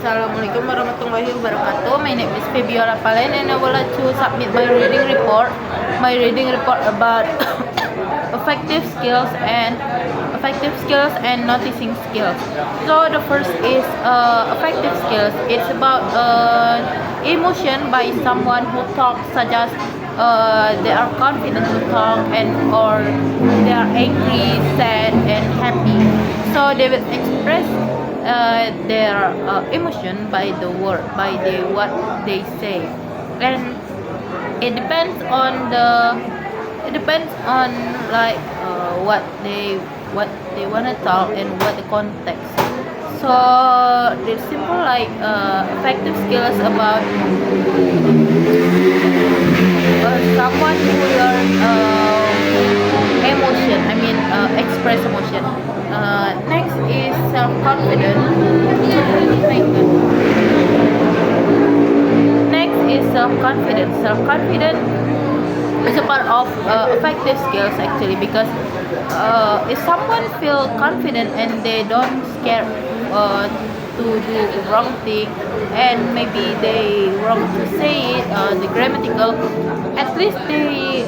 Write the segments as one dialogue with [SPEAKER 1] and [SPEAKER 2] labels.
[SPEAKER 1] Assalamualaikum warahmatullahi wabarakatuh. My name is Fabiola Palen and I would like to submit my reading report. My reading report about effective skills and noticing skills. So the first is effective skills. It's about emotion by someone who talks, such as they are confident to talk and or they are angry, sad, and happy. So they will express their emotion by the word, by the what they say, and it depends on like what they wanna talk and what the context. So the simple like effective skills about someone who learn emotion. I mean express emotion. Next is self confidence. Next is self confidence. Self confidence is a part of effective skills actually, because if someone feel confident and they don't scare to do wrong thing, and maybe they wrong to say it, the grammatical, at least they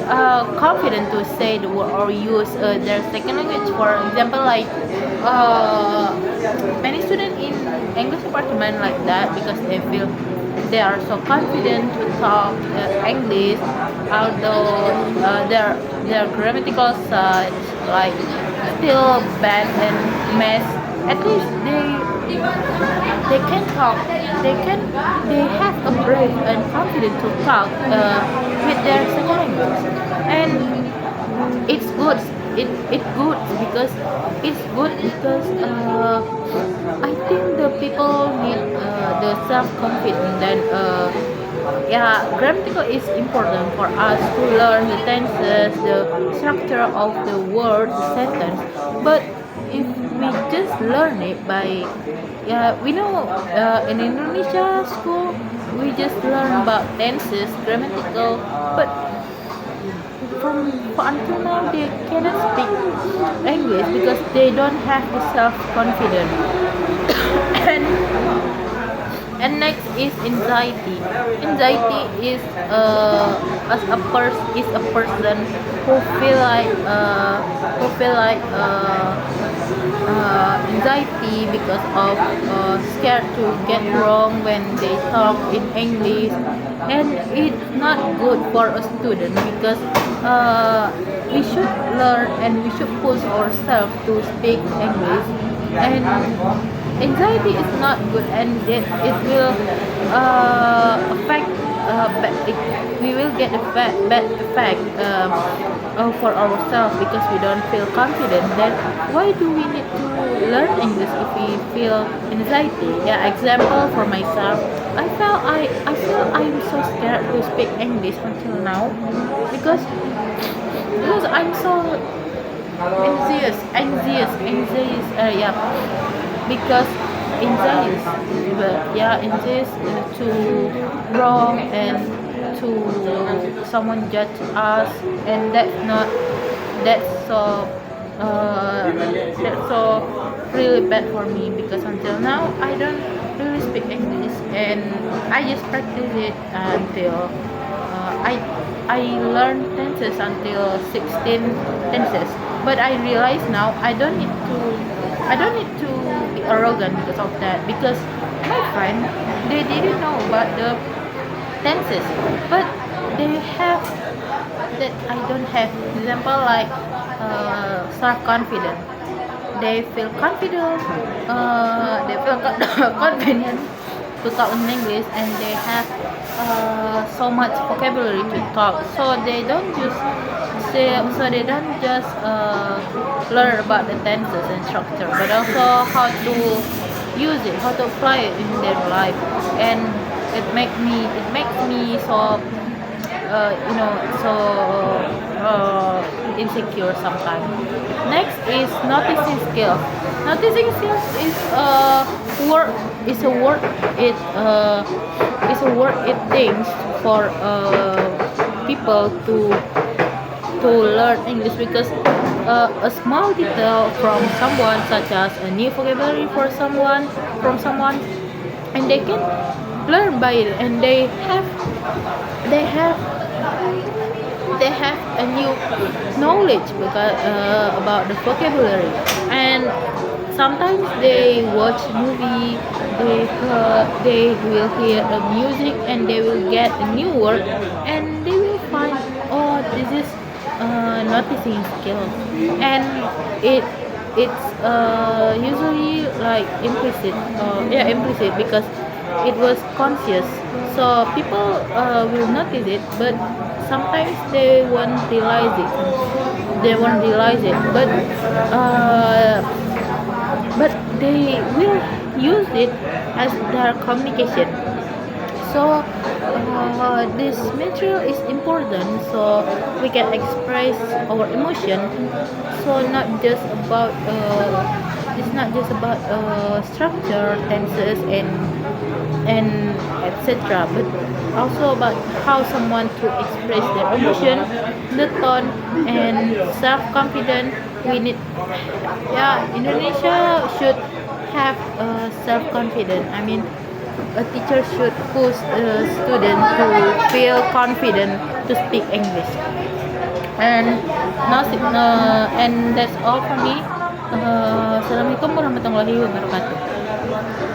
[SPEAKER 1] confident to say the word or use their second language. For example, like many students in English department like that, because they feel they are so confident to talk English, although their grammatical side like still bad and mess. At least they can talk. They have a brave and confident to talk with their second language, and it's good. It's good because I think the people need the self confidence. Then yeah, grammatical is important for us to learn the tenses, the structure of the word, the sentence. But if we just learn it by, yeah, we know in Indonesia school we just learn about tenses, grammatical, but until now they cannot speak English because they don't have the self confidence. and next is anxiety. Anxiety is a person who feel like anxiety because of scared to get wrong when they talk in English, and it's not good for a student because we should learn and we should push ourselves to speak English. And anxiety is not good, and it will affect we will get a bad effect for ourselves because we don't feel confident. Then why do we need to learn English if we feel anxiety? Yeah, example for myself, I feel I'm so scared to speak English until now because I'm so anxious, yeah, because anxious, anxious to wrong and to someone judge us, and that's so really bad for me because until now I don't really speak English, and I just practice it until I learned tenses until 16 tenses. But I realize now I don't need to be arrogant because of that, because my friend, they didn't know about the tenses, but they have that I don't have. Example like self confident. They feel confident. Confident to talk in English, and they have so much vocabulary to talk. So they don't just learn about the tenses and structure, but also how to use it, how to apply it in their life, and it makes me so insecure sometimes. Next is noticing skills. Noticing skills is a word. It things for people to learn English, because a small detail from someone, such as a new vocabulary from someone, and they can learn by it, and they have they have a new knowledge because about the vocabulary. And sometimes they watch movie, they will hear the music, and they will get a new word, and they will find, oh, this is noticing skills. And it's usually like implicit, yeah, implicit, because it was conscious, so people will notice it, but sometimes they won't realize it, but they will use it as their communication. So this material is important, so we can express our emotion. So not just about it's not just about structure, tenses, and etc., but also about how someone to express their emotion, the tone, and self-confidence. We need, yeah, Indonesia should have self-confidence. I mean, a teacher should push a student to feel confident to speak English. And and that's all for me. Assalamualaikum warahmatullahi wabarakatuh.